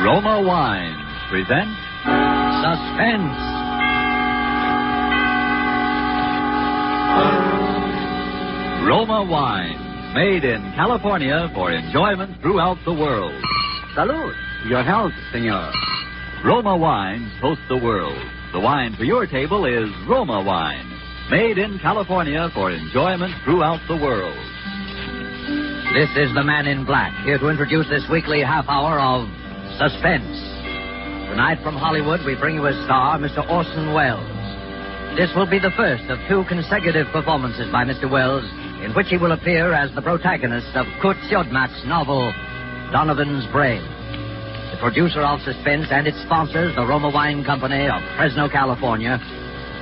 Roma Wines present Suspense. Roma Wines, made in California for enjoyment throughout the world. Salud. Your health, senor. Roma Wines toast the world. The wine for your table is Roma Wine, made in California for enjoyment throughout the world. This is the Man in Black, here to introduce this weekly half hour of Suspense. Tonight from Hollywood, we bring you a star, Mr. Orson Welles. This will be the first of two consecutive performances by Mr. Welles, in which he will appear as the protagonist of Kurt Siodmak's novel, Donovan's Brain. The producer of Suspense and its sponsors, the Roma Wine Company of Fresno, California,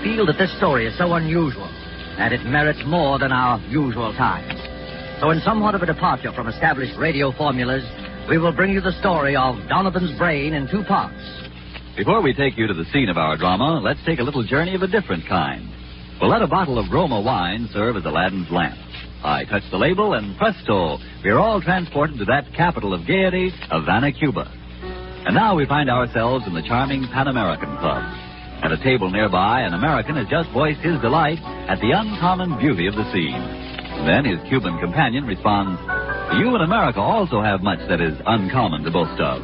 feel that this story is so unusual that it merits more than our usual time. So in somewhat of a departure from established radio formulas, we will bring you the story of Donovan's Brain in two parts. Before we take you to the scene of our drama, let's take a little journey of a different kind. We'll let a bottle of Roma wine serve as Aladdin's lamp. I touch the label, and presto, we're all transported to that capital of gaiety, Havana, Cuba. And now we find ourselves in the charming Pan American Club. At a table nearby, an American has just voiced his delight at the uncommon beauty of the scene. And then his Cuban companion responds, "You in America also have much that is uncommon to boast of.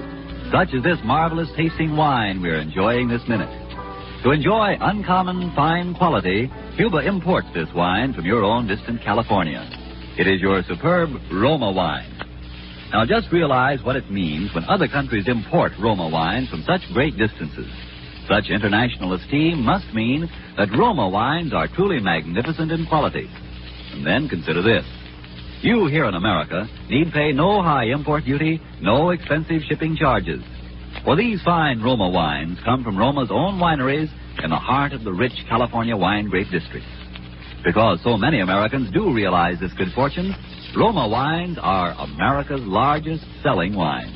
Such as this marvelous tasting wine we're enjoying this minute. To enjoy uncommon fine quality, Cuba imports this wine from your own distant California. It is your superb Roma wine. Now just realize what it means when other countries import Roma wines from such great distances. Such international esteem must mean that Roma wines are truly magnificent in quality. And then consider this. You here in America need pay no high import duty, no expensive shipping charges. For these fine Roma wines come from Roma's own wineries in the heart of the rich California wine grape district. Because so many Americans do realize this good fortune, Roma wines are America's largest selling wine.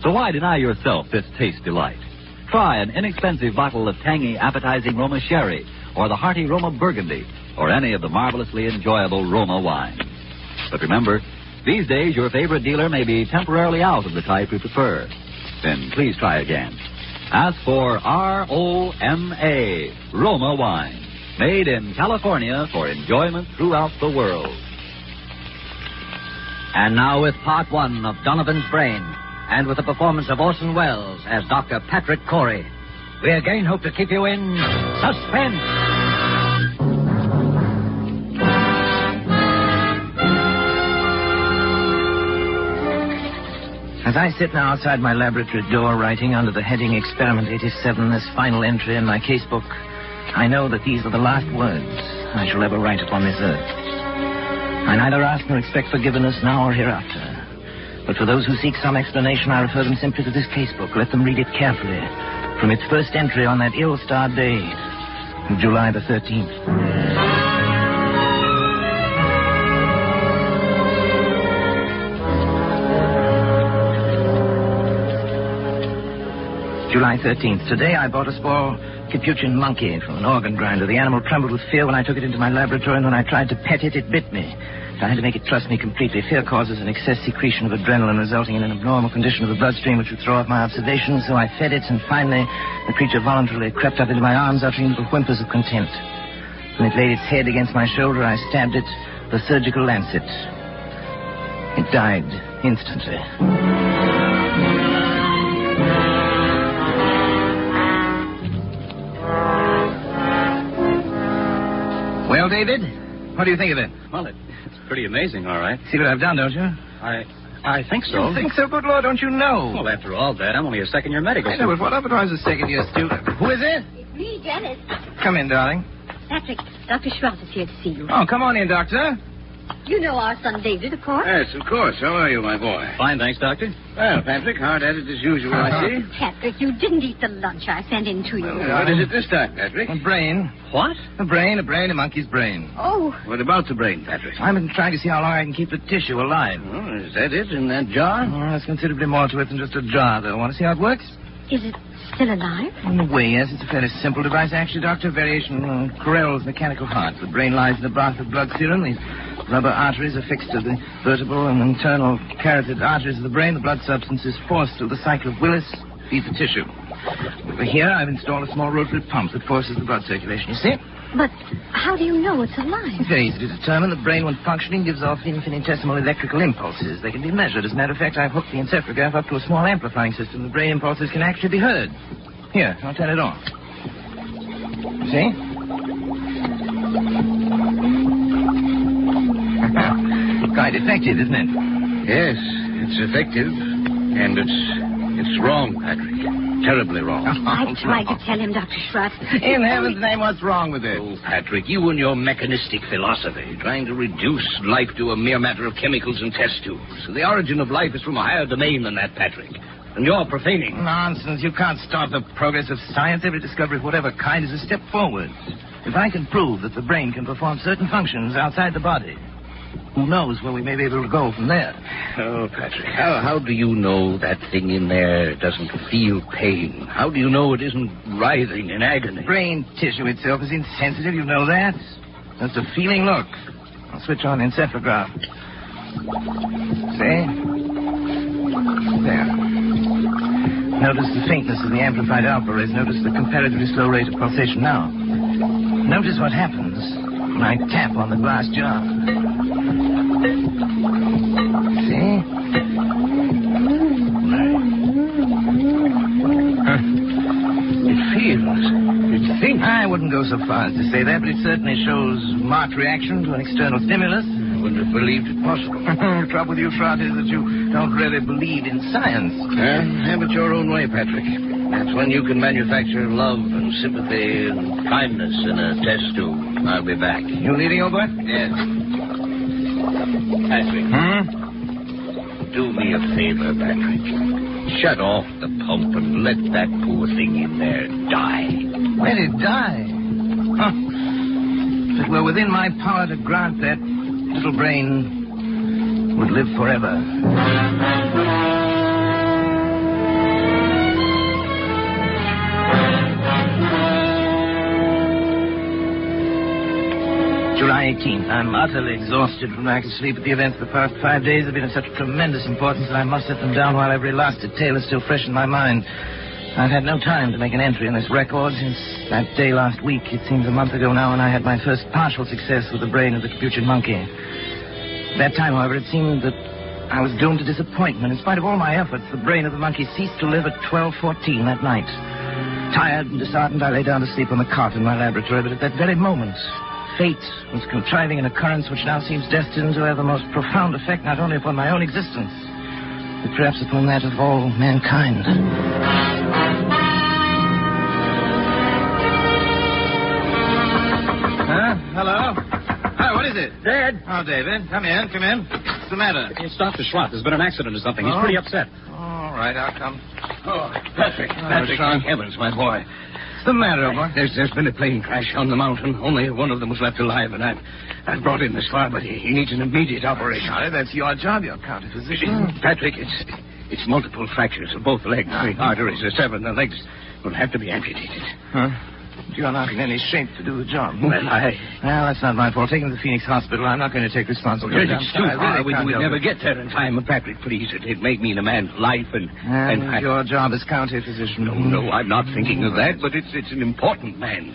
So why deny yourself this taste delight? Try an inexpensive bottle of tangy, appetizing Roma sherry, or the hearty Roma burgundy, or any of the marvelously enjoyable Roma wines. But remember, these days your favorite dealer may be temporarily out of the type you prefer. Then please try again. Ask for R-O-M-A, Roma wine, made in California for enjoyment throughout the world. And now with part one of Donovan's Brain, and with the performance of Orson Welles as Dr. Patrick Corey, we again hope to keep you in suspense. As I sit now outside my laboratory door writing under the heading Experiment 87, this final entry in my casebook, I know that these are the last words I shall ever write upon this earth. I neither ask nor expect forgiveness now or hereafter. But for those who seek some explanation, I refer them simply to this casebook. Let them read it carefully from its first entry on that ill-starred day of July the 13th. July 13th. Today I bought a small capuchin monkey from an organ grinder. The animal trembled with fear when I took it into my laboratory, and when I tried to pet it, it bit me. I had to make it trust me completely. Fear causes an excess secretion of adrenaline, resulting in an abnormal condition of the bloodstream, which would throw off my observations. So I fed it, and finally the creature voluntarily crept up into my arms, uttering little whimpers of contempt. When it laid its head against my shoulder, I stabbed it with a surgical lancet. It died instantly. Well, David, what do you think of it? Well, it's pretty amazing, all right. See what I've done, don't you? I think so. You think so? Good Lord, don't you know? Well, after all that, I'm only a second-year medical I know, but what of it was a second-year student? Who is it? It's me, Dennis. Come in, darling. Patrick, Dr. Schwartz is here to see you. Oh, come on in, Doctor. You know our son David, of course. Yes, of course. How are you, my boy? Fine, thanks, Doctor. Well, Patrick, hard at it as usual, I see. Patrick, you didn't eat the lunch I sent in to you. Well, what is it this time, Patrick? A brain. What? A monkey's brain. Oh, What about the brain, Patrick? I've been trying to see how long I can keep the tissue alive. Oh, is that it in that jar? Oh, there's considerably more to it than just a jar, though. Want to see how it works? Is it still alive? In a way, yes. It's a fairly simple device, actually, Doctor. Variation on Carrel's mechanical heart. The brain lies in the bath of blood serum. These rubber arteries are fixed to the vertebral and internal carotid arteries of the brain. The blood substance is forced through the cycle of Willis, feeds the tissue. Over here, I've installed a small rotary pump that forces the blood circulation, you see? But how do you know it's alive? It's very easy to determine. The brain, when functioning, gives off infinitesimal electrical impulses. They can be measured. As a matter of fact, I've hooked the encephalograph up to a small amplifying system. The brain impulses can actually be heard. Here, I'll turn it on. See? Quite effective, isn't it? Yes, it's effective. And it's wrong, Patrick. Terribly wrong. I tried to tell him, Dr. Schwartz. In heaven's name, what's wrong with it? Oh, Patrick, you and your mechanistic philosophy, trying to reduce life to a mere matter of chemicals and test tubes. The origin of life is from a higher domain than that, Patrick. And you're profaning. Nonsense. You can't stop the progress of science. Every discovery of whatever kind is a step forward. If I can prove that the brain can perform certain functions outside the body, who knows where we may be able to go from there? Oh, Patrick, how do you know that thing in there doesn't feel pain? How do you know it isn't writhing in agony? Brain tissue itself is insensitive, you know that. That's a feeling look. I'll switch on the encephalograph. See? There. Notice the faintness of the amplified alpha rays. Notice the comparatively slow rate of pulsation now. Notice what happens when I tap on the glass jar. See? It feels. It thinks. I wouldn't go so far as to say that, but it certainly shows marked reaction to an external stimulus. I wouldn't have believed it possible. The trouble with you, Trot, is that you don't really believe in science. Have it your own way, Patrick. That's when you can manufacture love and sympathy and kindness in a test tube. I'll be back. You leading, old boy? Yes. Patrick. Do me a favor, Patrick. Shut off the pump and let that poor thing in there die. Let it die? Huh. If it were within my power to grant that, little brain would live forever. July 18th. I'm utterly exhausted from lack of sleep. The events of the past 5 days have been of such tremendous importance that I must set them down while every last detail is still fresh in my mind. I've had no time to make an entry in this record since that day last week. It seems a month ago now when I had my first partial success with the brain of the Capuchin monkey. At that time, however, it seemed that I was doomed to disappointment. In spite of all my efforts, the brain of the monkey ceased to live at 12:14 that night. Tired and disheartened, I lay down to sleep on the cot in my laboratory, but at that very moment, fate was contriving an occurrence which now seems destined to have the most profound effect not only upon my own existence, but perhaps upon that of all mankind. Hello? Hi, what is it? Dad. Oh, David, come in. What's the matter? It's Dr. Schwartz. There's been an accident or something. He's pretty upset. All right, I'll come. Oh, Patrick, Sean. thank heavens, my boy. What's the matter, boy? There's been a plane crash on the mountain. Only one of them was left alive, and I've brought him this far, but he needs an immediate operation. Charlie, that's your job. You're county physician. Patrick, it's multiple fractures of both legs. The arteries are severed, and the legs will have to be amputated. Huh? You're not in any shape to do the job. Well, Well, that's not my fault. Take him to the Phoenix Hospital. I'm not going to take responsibility. It's too far. We'd never get there in time. Patrick, please, it may mean a man's life, and your job as county physician. No, I'm not thinking of that, but it's an important man.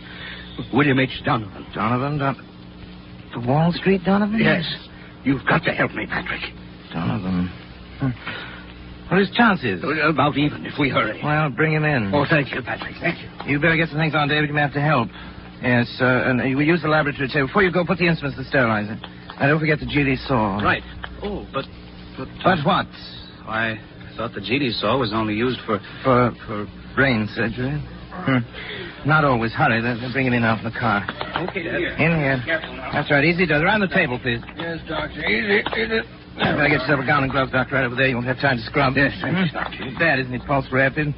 William H. Donovan. The Wall Street Donovan? Yes. You've got to help me, Patrick. Donovan. What are his chances? About even, if we hurry. Well, bring him in. Oh, thank you, Patrick. Thank you. You better get some things on, David. You may have to help. Yes, and we use the laboratory table. Before you go, put the instruments to sterilize it. And don't forget the GD saw. Right. Oh, but what? I thought the GD saw was only used for brain surgery. Not always. Hurry. They'll bring him in out in the car. Okay, Dad. In here. That's right. Easy, does. Around the table, please. Yes, Doctor. Easy. You better get yourself a gown and gloves, Doctor, right over there. You won't have time to scrub. Yes, thanks, Doctor. Bad, isn't it? Pulse rapid.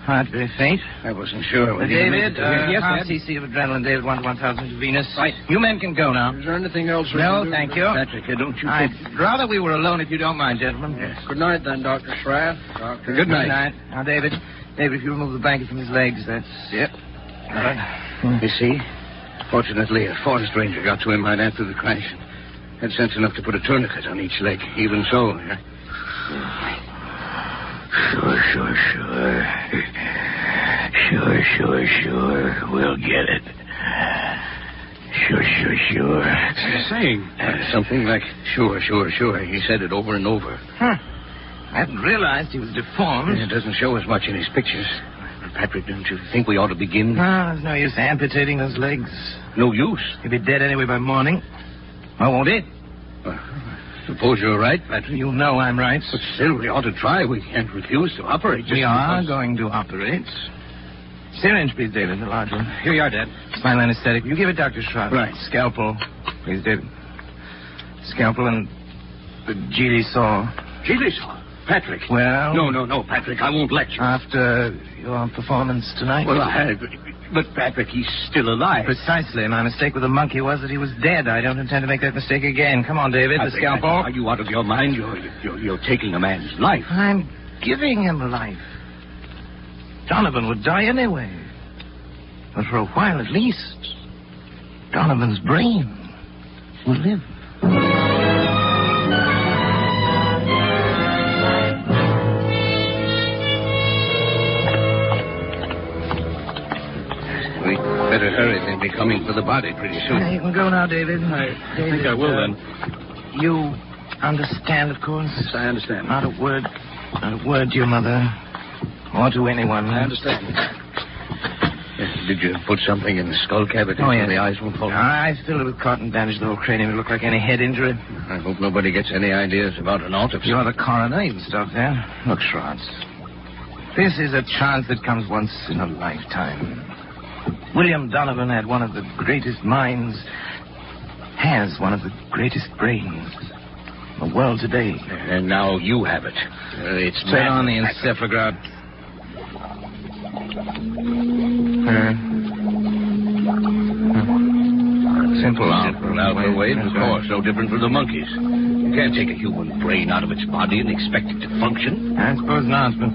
Heart very faint. I wasn't sure. David, yes, half Dad? cc of adrenaline, David, 1 to 1,000 intravenous. Right. You men can go now. Is there anything else we No, can do? thank you. Patrick, don't you I'd think... rather we were alone if you don't mind, gentlemen. Yes. Good night, then, Dr. Schratt. Good night. Now, David, David, if you remove the blanket from his legs, that's... Yep. All right. You see? Fortunately, a forest ranger got to him right after the crash. Had sense enough to put a tourniquet on each leg. Even so, yeah. Sure. We'll get it. Sure. Saying something like, sure. He said it over and over. Huh. I hadn't realized he was deformed. It doesn't show as much in his pictures. Patrick, don't you think we ought to begin? No, there's no use amputating those legs. No use? He'll be dead anyway by morning. I won't it? Suppose you're right, Patrick. You know I'm right. But still, we ought to try. We can't refuse to operate. We are going to operate. Syringe, please, David, the large one. Here you are, Dad. Spinal anesthetic. You give it Dr. Schrock. Right. Scalpel, please, David. Scalpel and the GD saw. GD saw? Patrick. Well... No, Patrick, I won't let you. After your performance tonight? Well, but Patrick, he's still alive. Precisely. My mistake with the monkey was that he was dead. I don't intend to make that mistake again. Come on, David, Patrick, the scalpel. Are you out of your mind? You're taking a man's life. I'm giving him life. Donovan would die anyway. But for a while at least, Donovan's brain will live. We'd better hurry. They'll be coming for the body pretty soon. You can go now, David. I think I will, then. You understand, of course? Yes, I understand. Not a word to your mother or to anyone. I understand. Did you put something in the skull cavity so the eyes won't fall? I filled it with cotton, bandaged the whole cranium. It looked like any head injury. I hope nobody gets any ideas about an autopsy. You're the coroner. You can stop there. Look, Schwartz. This is a chance that comes once in a lifetime. William Donovan had one of the greatest minds, has one of the greatest brains in the world today. And now you have it. It's Turn on the encephalograph. Simple Simple ways, of course. No different from the monkeys. You can't take a human brain out of its body and expect it to function. I suppose not, but...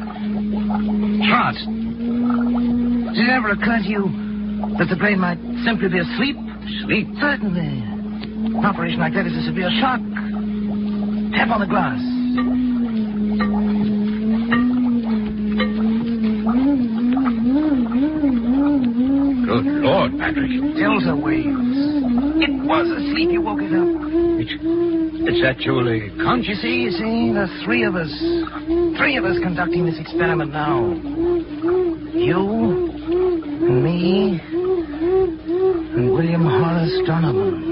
Schwartz, did it ever occur to you that the brain might simply be asleep? Sleep? Certainly. An operation like that is a severe shock. Tap on the glass. Good Lord, Patrick. Delta waves. It was asleep. You woke it up. It's actually conscious. You see, there's three of us. Three of us conducting this experiment now. You, and me, and William Horace Donovan.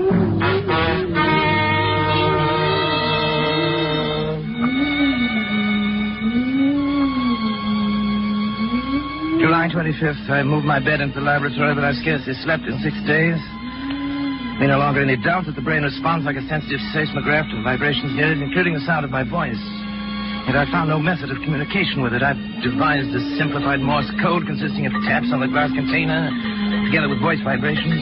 July 25th, I moved my bed into the laboratory, but I've scarcely slept in 6 days. There's no longer any doubt that the brain responds like a sensitive seismograph to vibrations near it, including the sound of my voice. Yet I found no method of communication with it. I've devised a simplified Morse code consisting of taps on the glass container, together with voice vibrations.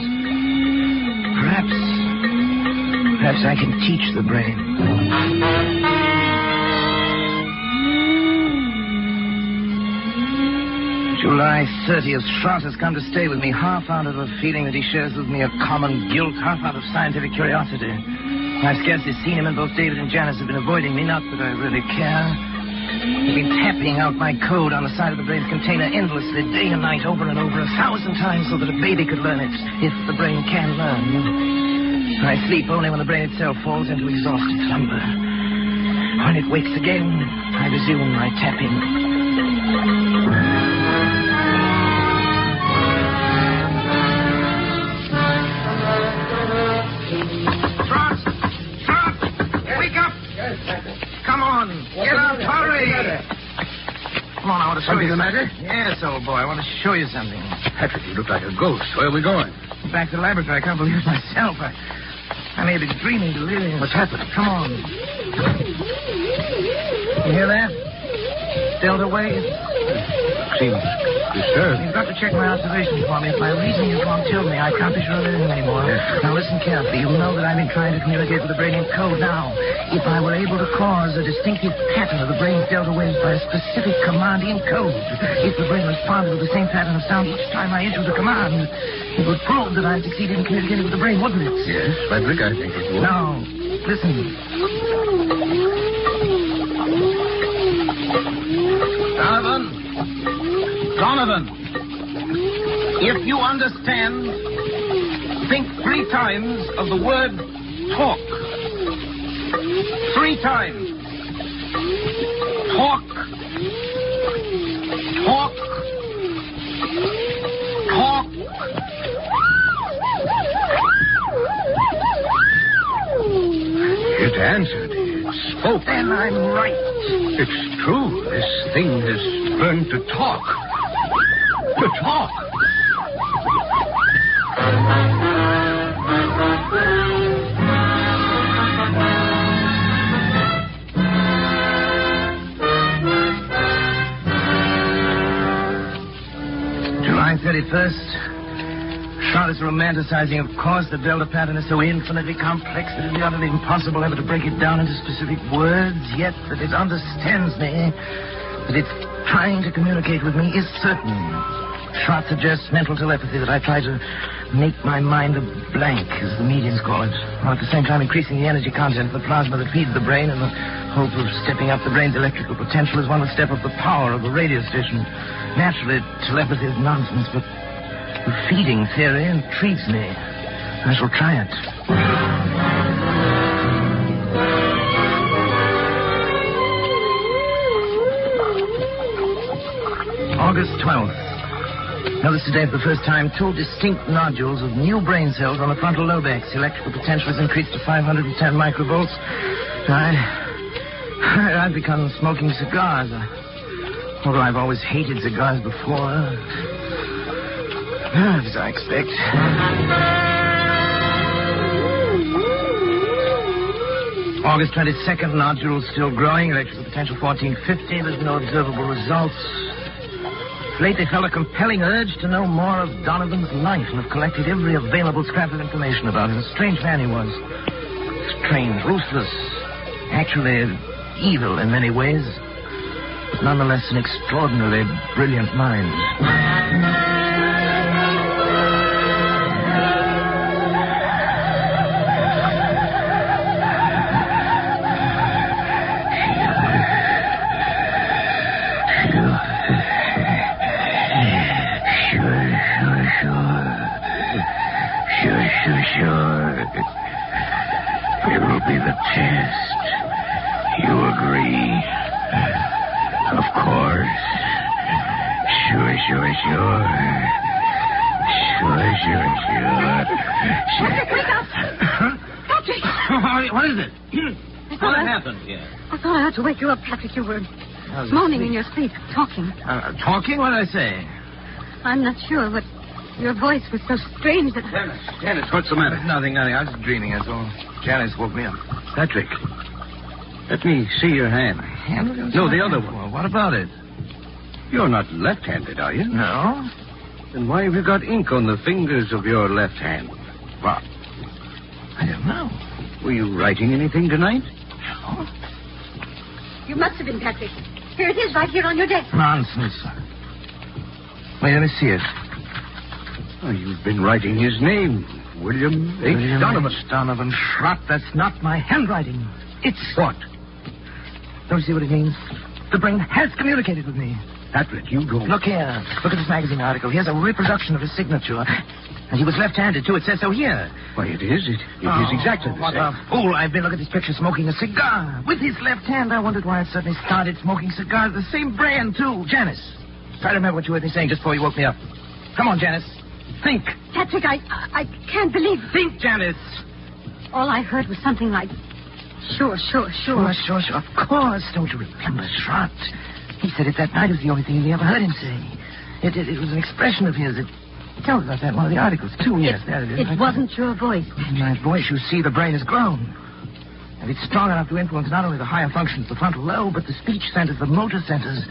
Perhaps I can teach the brain. July 30th, Schwartz has come to stay with me, half out of a feeling that he shares with me a common guilt, half out of scientific curiosity. I've scarcely seen him, and both David and Janice have been avoiding me, not that I really care. They've been tapping out my code on the side of the brain's container endlessly, day and night, over and over, 1,000 times, so that a baby could learn it, if the brain can learn. I sleep only when the brain itself falls into exhausted slumber. When it wakes again, I resume my tapping. Get up, hurry! Come on, I want to show you Something the matter? Yes, old boy, I want to show you something. Patrick, you look like a ghost. Where are we going? Back to the laboratory. I can't believe it myself. I may be dreaming delirium. What's happening? Come on. You hear that? Delta wave. seem disturbed. You've got to check my observations for me. If my reasoning is wrong, tell me. I can't be sure of anything anymore. Yes. Now listen carefully. You know that I've been trying to communicate with the brain in code. Now, if I were able to cause a distinctive pattern of the brain's delta waves by a specific command in code, if the brain responded with the same pattern of sound each time I issued the command, it would prove that I succeeded in communicating with the brain, wouldn't it? Yes, Frederick, I think it would. Now, listen. Donovan, if you understand, think 3 times of the word talk. 3 times. Talk. Talk. Talk. It answered. It spoke. Then I'm right. It's true. This thing has learned to talk. To talk. July 31st. Charlotte's romanticizing, of course. The delta pattern is so infinitely complex that it would be utterly impossible ever to break it down into specific words, yet that it understands me, that it's trying to communicate with me, is certain. Schrott suggests mental telepathy, that I try to make my mind a blank, as the mediums call it, while at the same time increasing the energy content of the plasma that feeds the brain in the hope of stepping up the brain's electrical potential as one would step up the power of a radio station. Naturally, telepathy is nonsense, but the feeding theory intrigues me. I shall try it. August 12th. Notice today for the first time 2 distinct nodules of new brain cells on the frontal lobex. The electrical potential has increased to 510 microvolts. I've begun smoking cigars. Although I've always hated cigars before. As I expect. August 22nd, nodules still growing. Electrical potential 1450. There's no observable results. Late, they felt a compelling urge to know more of Donovan's life and have collected every available scrap of information about him. A strange man he was. Strange, ruthless, actually evil in many ways, but nonetheless an extraordinarily brilliant mind. Sure. It will be the test. You agree? Of course. Sure. Patrick, wake up! Patrick! What is it? What happened here? I thought I had to wake you up, Patrick. You were moaning in your sleep, talking. Talking? What did I say? I'm not sure, but your voice was so strange that... Janice, what's the matter? Nothing. I was dreaming, that's all. Janice woke me up. Patrick, let me see your hand. No, the other one. Well, what about it? You're not left-handed, are you? No. Then why have you got ink on the fingers of your left hand? What? I don't know. Were you writing anything tonight? No. You must have been, Patrick. Here it is, right here on your desk. Nonsense. Wait, let me see it. Oh, you've been writing his name. William H. Donovan. Donovan Schrott. That's not my handwriting. It's... What? Don't you see what it means? The brain has communicated with me. Patrick, you don't... Look here. Look at this magazine article. Here's a reproduction of his signature. And he was left-handed, too. It says so here. Why, it is. It is exactly the What same. a fool I've been. Look at this picture, smoking a cigar. With his left hand. I wondered why I suddenly started smoking cigars. The same brand, too. Janice, try to remember what you heard me saying just before you woke me up. Come on, Janice. Think. Patrick, I can't believe... Think, Janice. All I heard was something like... Sure. Sure. Of course. Don't you remember, Schrott? He said it that night. It was the only thing we ever heard him say. It was an expression of his. It tells about that in one of the articles, too. Yes, there it is. It wasn't your voice. In my voice, you see, the brain has grown. And it's strong enough to influence not only the higher functions of the frontal lobe, but the speech centers, the motor centers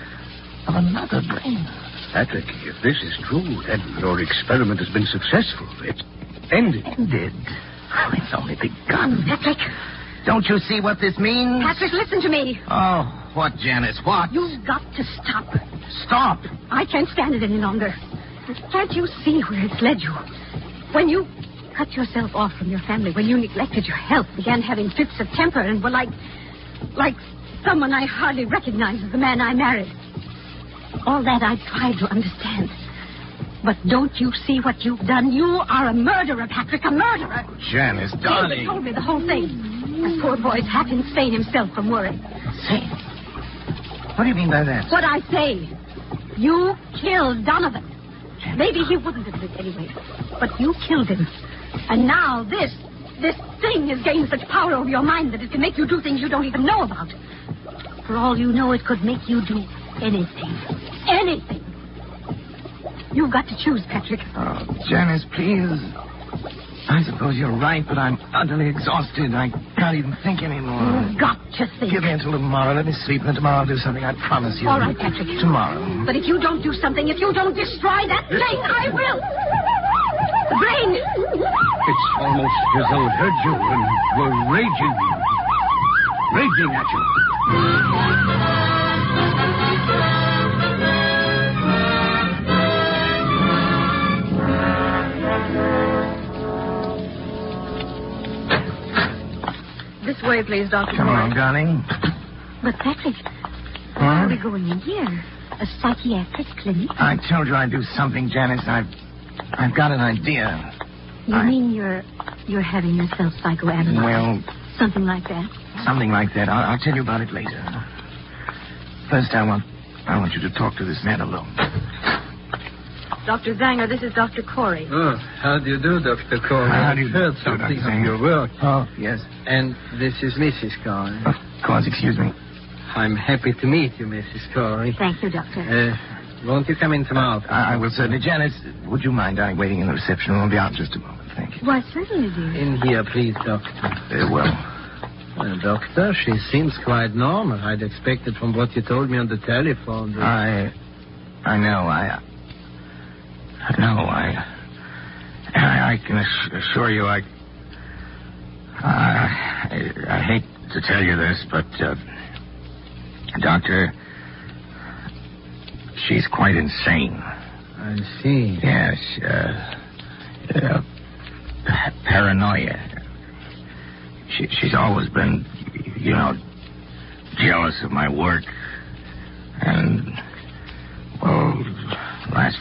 of another brain. Patrick, if this is true, then your experiment has been successful. It's ended. Ended? Oh, it's only begun. Patrick. Don't you see what this means? Patrick, listen to me. Oh, what, Janice? What? You've got to stop. Stop. I can't stand it any longer. Can't you see where it's led you? When you cut yourself off from your family, when you neglected your health, began having fits of temper, and were like someone I hardly recognize as the man I married. All that I tried to understand. But don't you see what you've done? You are a murderer, Patrick, a murderer. Janice, David darling. told me the whole thing. That poor boy's half insane himself from worry. Say, what do you mean by that? What I say. You killed Donovan. Maybe he wouldn't have lived anyway. But you killed him. And now this thing has gained such power over your mind that it can make you do things you don't even know about. For all you know, it could make you do anything. Anything. You've got to choose, Patrick. Oh, Janice, please. I suppose you're right, but I'm utterly exhausted. I can't even think anymore. You've got to think. Give me until tomorrow. Let me sleep, and then tomorrow I'll do something. I promise you. All right, Patrick. Tomorrow. But if you don't do something, if you don't destroy that thing, I will. The brain. It's almost as though it heard you and were raging at you. This way, please, Dr. Come on, Moore. darling. But, Patrick, why are we going in here? A psychiatric clinic? I told you I'd do something, Janice. I've got an idea. You mean you're having yourself psychoanalyzed? Well, Something like that? something like that. I'll tell you about it later. First, I want you to talk to this man alone. Dr. Zanger, this is Dr. Corey. Oh, how do you do, Dr. Corey? How do you I've heard do, something Dr. of Zanger? your work. Oh, yes. And this is Mrs. Corey. Of course, excuse me. I'm happy to meet you, Mrs. Corey. Thank you, Doctor. Won't you come into my office? I will certainly. Janice, would you mind waiting in the reception room? I'll be out in just a moment. Thank you. Why, certainly, dear. In here, please, Doctor. Very well. Well, Doctor, she seems quite normal. I'd expected from what you told me on the telephone. That... I know. I can assure you, I hate to tell you this, but, Doctor, she's quite insane. I see. Yes, paranoia. She's always been, jealous of my work. And, well, last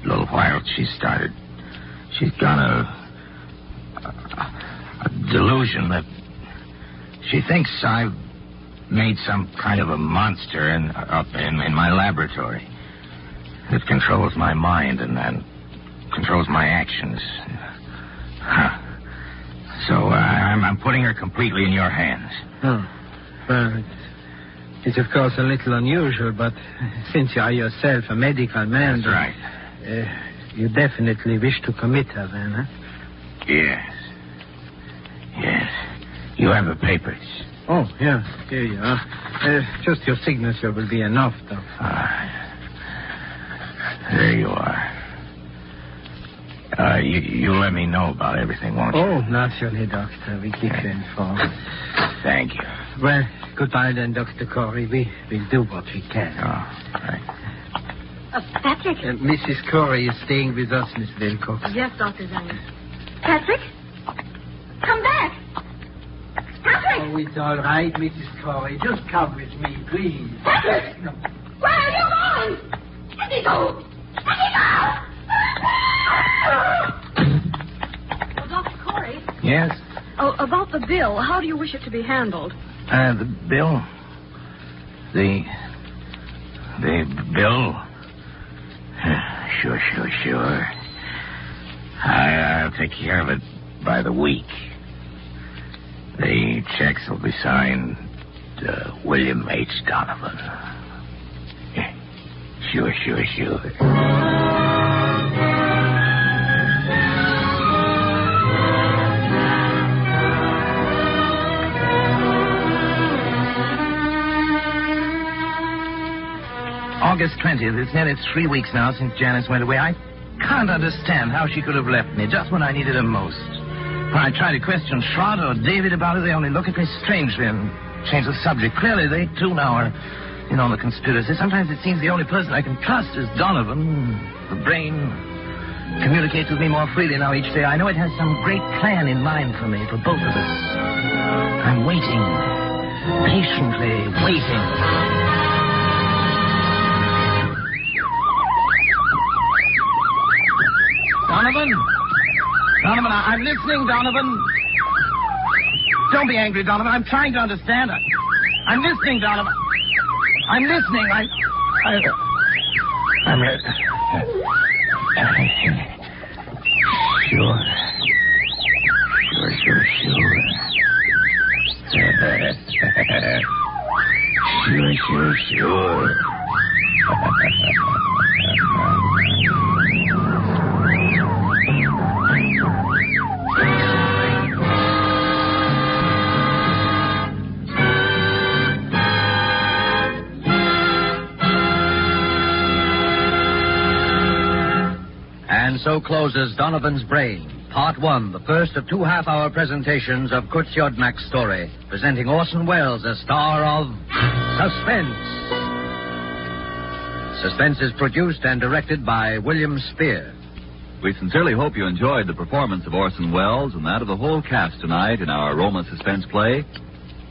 little while she's got a delusion that she thinks I've made some kind of a monster up in my laboratory that controls my mind and then controls my actions. So I'm putting her completely in your hands. Oh. Well, it's of course a little unusual, but since you are yourself a medical man... That's right. You definitely wish to commit her, then, huh? Yes. Yes. You have the papers. Oh, yeah. Here you are. Just your signature will be enough, though. There you are. You let me know about everything, won't you? Oh, naturally, Doctor. We keep you informed. Thank you. Well, goodbye then, Dr. Corey. We'll do what we can. Oh, right. Patrick? Mrs. Corey is staying with us, Miss Wilcox. Yes, Dr. Zanger. Patrick? Come back! Patrick! Oh, it's all right, Mrs. Corey. Just come with me, please. Patrick! No. Where are you going? Let me go! Let me go! Well, Dr. Corey? Yes? Oh, about the bill, how do you wish it to be handled? The bill? The bill? Sure. I'll take care of it by the week. The checks will be signed William H. Donovan. Sure. August 20th. It's nearly 3 weeks now since Janice went away. I can't understand how she could have left me just when I needed her most. When I try to question Schrod or David about it, they only look at me strangely and change the subject. Clearly, they too now are in on the conspiracy. Sometimes it seems the only person I can trust is Donovan. The brain communicates with me more freely now each day. I know it has some great plan in mind for me, for both of us. I'm waiting, patiently waiting. Donovan? Donovan, I'm listening, Donovan. Don't be angry, Donovan. I'm trying to understand. I'm listening, Donovan. I'm listening. I'm Sure. Sure. And so closes Donovan's Brain, Part 1, the first of 2 half-hour presentations of Kurt Siodmak's story, presenting Orson Welles as star of Suspense. Suspense is produced and directed by William Spear. We sincerely hope you enjoyed the performance of Orson Welles and that of the whole cast tonight in our Roma suspense play.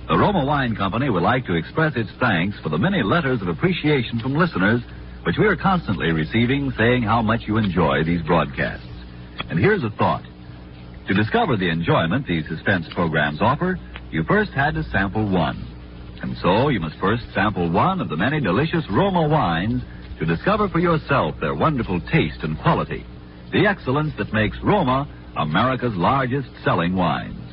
The Roma Wine Company would like to express its thanks for the many letters of appreciation from listeners which we are constantly receiving, saying how much you enjoy these broadcasts. And here's a thought. To discover the enjoyment these suspense programs offer, you first had to sample one. And so you must first sample one of the many delicious Roma wines to discover for yourself their wonderful taste and quality, the excellence that makes Roma America's largest selling wines.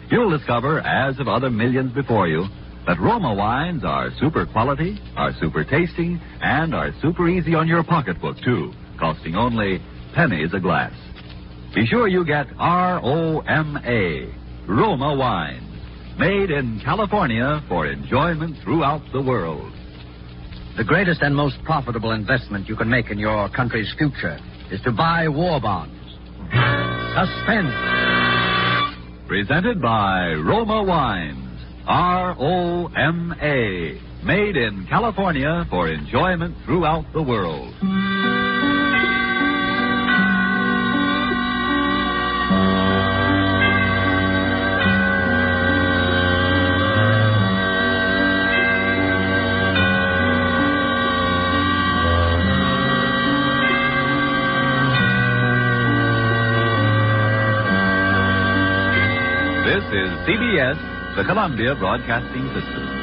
You'll discover, as have other millions before you, that Roma wines are super quality, are super tasting, and are super easy on your pocketbook, too, costing only pennies a glass. Be sure you get R-O-M-A, Roma wines, made in California for enjoyment throughout the world. The greatest and most profitable investment you can make in your country's future is to buy war bonds. Suspense. Presented by Roma Wines, R-O-M-A, made in California for enjoyment throughout the world. This is CBS, the Columbia Broadcasting System.